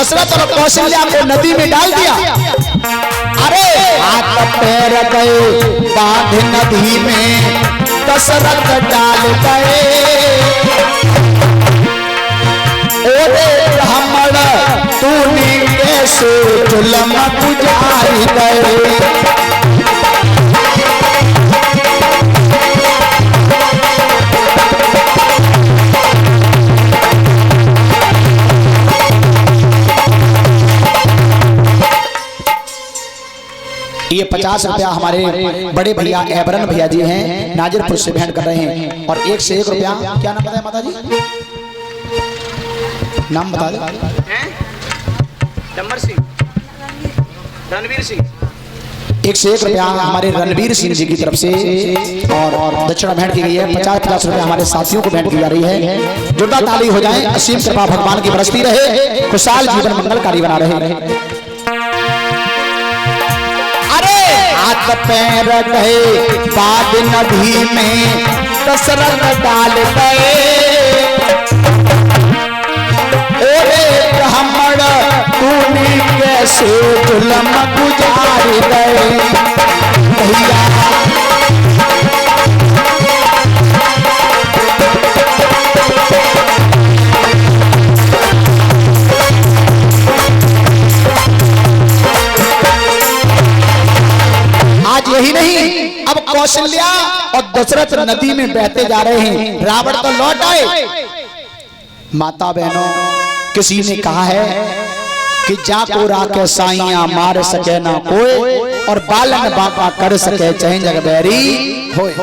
दशरथ और कौशल्या को नदी में डाल दिया। अरे हाथ पैर गए बांध नदी में, दशरथ डाल गए। ओरे ब्राह्मण तूने कैसे जुल्म गुजारी गए। ये 50 रुपया हमारे बड़े भैया एबरन भैया जी हैं, नाजिरपुर से भेंट कर रहे हैं। और 1 से 1 रुपया, क्या नाम बताया माता जी? नाम बता दे। डम्बर सिंह, रणवीर सिंह। 1 से 1 रुपया हमारे रणवीर सिंह जी की तरफ से और दक्षिणा भेंट की गई है। 50-50 रुपया हमारे साथियों को भेंट की जा रही है। जोरदार ताली हो जाए। असीम कृपा भगवान की बरसती रहे, खुशहाल जीवन मंगलकारी बना रहे। हाथ पैर गए बाद नदी में, दशरथ डाल गए। ओरे ब्राह्मण तूने कैसे जुल्म गुजारी गए। भैया यही नहीं, अब कौशल्या और दशरथ नदी में बहते जा रहे हैं। रावण तो लौट आए। माता बहनों, किसी ने कहा है कि जाको राके साइया मार सके ना कोई, और बालन बापा कर सके चाहे जग बैरी होए।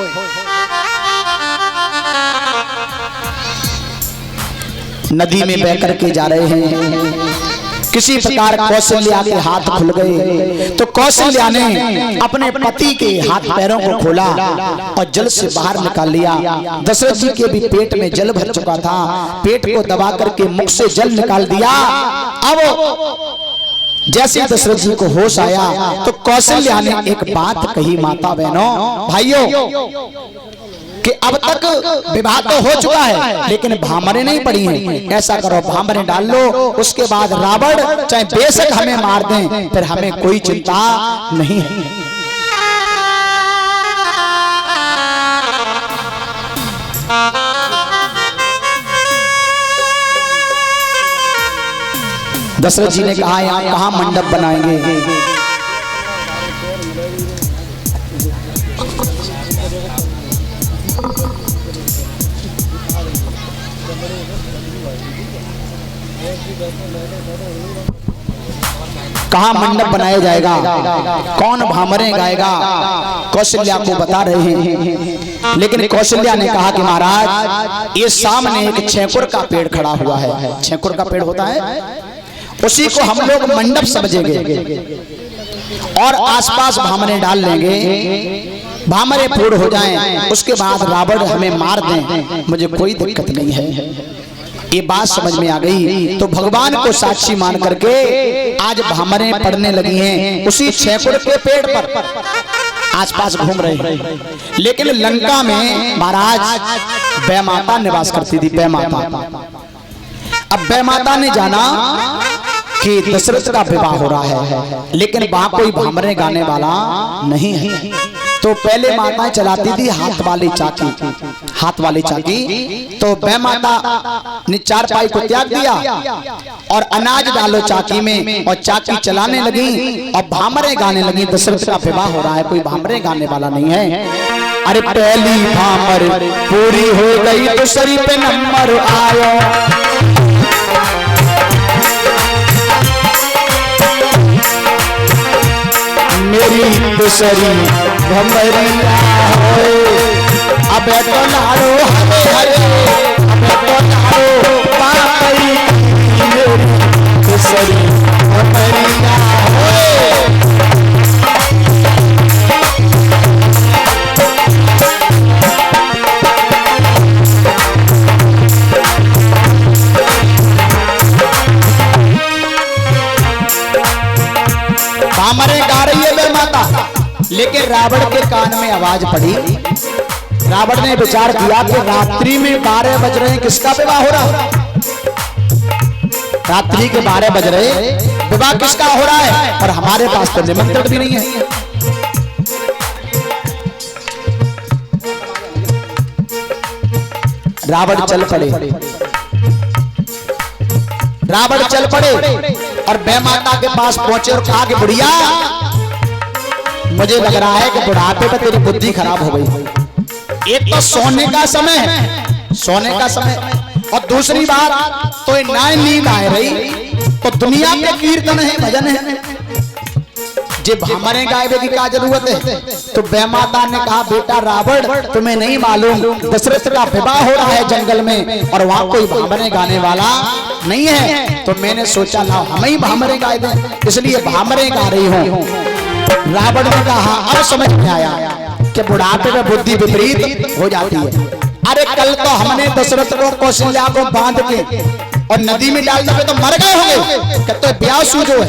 नदी में बह करके जा रहे हैं। किसी प्रकार कौशल्या के हाथ खुल गए तो कौशल्या ने अपने पति के हाथ पैरों को खोला और जल से बाहर निकाल लिया। दशरथ जी के भी पेट में जल भर चुका था, पेट को दबा करके मुख से जल निकाल दिया। अब जैसे दशरथ जी को होश आया तो कौशल्या ने एक बात कही। माता बहनों भाइयों, कि अब तक विवाह तो हो चुका है लेकिन भामरे नहीं पड़ी हैं। ऐसा करो, भामरे डाल लो, उसके बाद रावण चाहे बेशक हमें मार दें, फिर हमें कोई चिंता नहीं है। दशरथ जी ने कहा, यहाँ कहाँ मंडप बनाएंगे? कहाँ मंडप बनाया जाएगा? कौन भामरे गाएगा? कौशल्या को बता रहे हैं। लेकिन कौशल्या ने कहा कि महाराज, ये सामने एक छेकुर का पेड़ खड़ा हुआ है। छेकुर का पेड़ होता है, उसी को हम लोग मंडप समझेंगे और आसपास भामरे डाल लेंगे। भामरे पूर्ण हो जाएं, उसके बाद रावण हमें मार दें, मुझे कोई दिक्कत नहीं है। ये बात समझ में आ गई तो भगवान को साक्षी मान करके आज भामरे पड़ने लगी हैं। उसी छेकुर के पेड़ पर आसपास घूम रहे हैं। लेकिन लंका में महाराज बैमाता निवास करती थी। बैमाता, अब बैमाता ने जाना कि दशरथ का विवाह हो रहा है, लेकिन वहां कोई भामरे गाने वाला नहीं है। तो पहले माताएं चलाती थी हाथ वाली चाकी, हाथ वाली चाकी। तो बैमाता ने चारपाई को त्याग दिया और अनाज डालो चाकी में और चाकी चलाने लगी और भामरे गाने लगी। दशरथ का विवाह हो रहा है, कोई भामरे गाने वाला नहीं है। अरे पहली भामर पूरी हो गई, दूसरी पे नंबर आयो। मेरी दूसरी भमरिया होए, अब तो नारो हरे हरे, अब तो नारो पाई। मेरी दूसरी भमरिया होए। भामरे गा रही है बैमाता, लेकिन रावण के कान में आवाज पड़ी। रावण ने विचार किया कि रात्रि में 12 बज रहे हैं, किसका विवाह हो रहा? रात्रि के 12 बज रहे, विवाह किसका हो रहा है और हमारे पास तो निमंत्रण भी नहीं है। रावण चल पड़े, रावण चल पड़े और बैमाता के पास पहुंचे और कहा कि बुढ़िया, मुझे लग रहा है कि बुढ़ापे पर तेरी बुद्धि खराब हो गई। एक तो सोने का समय है, सोने का समय, और दूसरी बात तो ना नींद आ रही, तो दुनिया के कीर्तन है, भजन है, जब हमारे गायबे की क्या जरूरत है। तो बैमाता ने कहा बेटा रावण, तुम्हें नहीं मालूम दशरथ का विवाह हो रहा है जंगल में और वहां कोई भामरे गाने वाला नहीं है, तो मैंने सोचा ना हम ही भामरे गाए दें, इसलिए भामरे गा रही हूँ। रावण ने कहा अब समझ में आया कि बुढ़ापे में बुद्धि विपरीत हो जाती है। अरे कल तो हमने दशरथ को कौशल्या को बांध के और नदी में डाल दिया तो मर गए होंगे, कहते तो ब्याह सूझो है।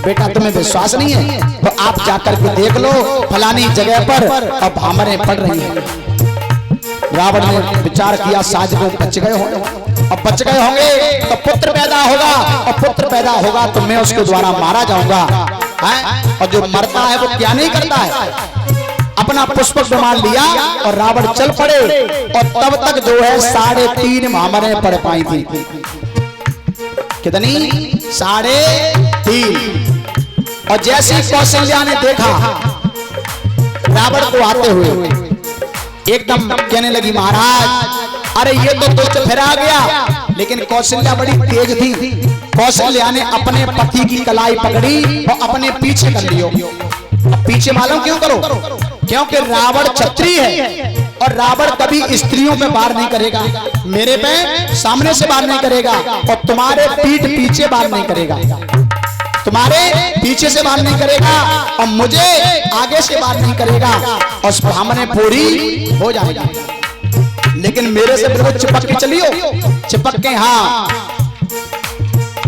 बेटा तुम्हें विश्वास नहीं है तो आप जाकर के देख लो फलानी जगह पर अब भामरे पड़ रही हैं। रावण ने विचार किया साज को बच गए होंगे, अब बच गए होंगे तो पुत्र पैदा होगा, और पुत्र पैदा होगा तो मैं उसके द्वारा मारा जाऊंगा। और जो मरता है वो क्या नहीं करता है, अपना पुष्पक विमान लिया और रावण चल पड़े, और तब तक जो है 3.5 भामरे पड़ पाई थी। कितनी? 3.5। और जैसे ही कौशल्या ने देखा रावण को आते हुए, एकदम कहने लगी महाराज अरे ये तो दुष्ट फिर आ गया। लेकिन कौशल्या बड़ी तेज थी, कौशल्या ने अपने पति की कलाई पकड़ी और अपने पीछे कर लियो। पीछे मालूम क्यों करो? क्योंकि रावण क्षत्रिय है और रावण कभी स्त्रियों पे वार नहीं करेगा, मेरे पे सामने से वार नहीं करेगा, और तुम्हारे पीठ पीछे वार नहीं करेगा, तुम्हारे पीछे से वार नहीं करेगा, और मुझे आगे से वार नहीं करेगा, और सामने पूरी हो जाएगा। लेकिन मेरे से बिल्कुल चिपक के चलियो, चिपक के, हाँ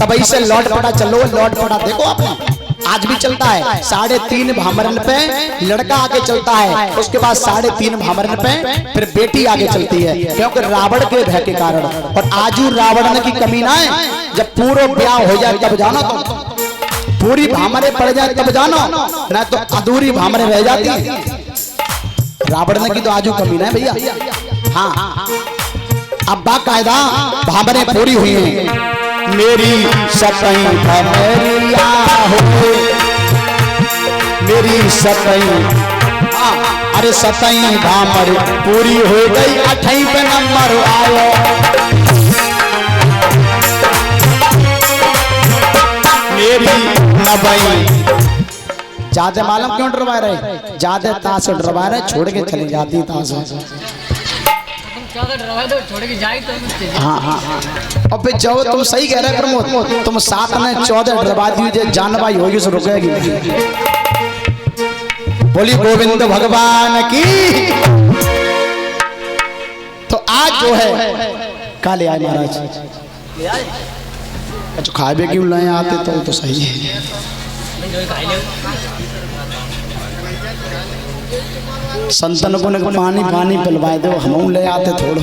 तब से लौट पड़ा, चलो लौट पड़ा। देखो आपने आज भी चलता है 3.5 भामरन पे लड़का आगे चलता है, उसके बाद 3.5 भामरन पे फिर बेटी आगे चलती है, क्योंकि रावण के भय के कारण। और आजू रावण की कमी ना है, जब पूरा ब्याह हो जाए तब जानो, तो पूरी भामरे पड़ जाए तब जानो, ना तो अधूरी भामरे रह जाती है। रावण की तो आजू कमी ना है भैया। हाँ अब बाकायदा भामरे पूरी हुई है। मेरी सतई भमरिया हो, मेरी सतई, अरे सतई भामर पूरी हो गई, 8 पे नंबर आयो। मेरी नबई, ज्यादा मालूम क्यों डरवा रहे? ज्यादा ताश डरवा रहे, छोड़ के चली जाती ताश। छोड़ के जाए तो हाँ हाँ हाँ, और फिर जब तुम सही कह रहे प्रमोद, तुम 7 में 14 डरवा दी जानबाई होगी सो रुकेगी। बोली गोविंद भगवान की। तो आज जो है काले आए महाराज, अच्छा खाए क्यों लाए आते तो सही है। संतन को पानी पानी पिलवाए दो, हम ले आते थोड़ा।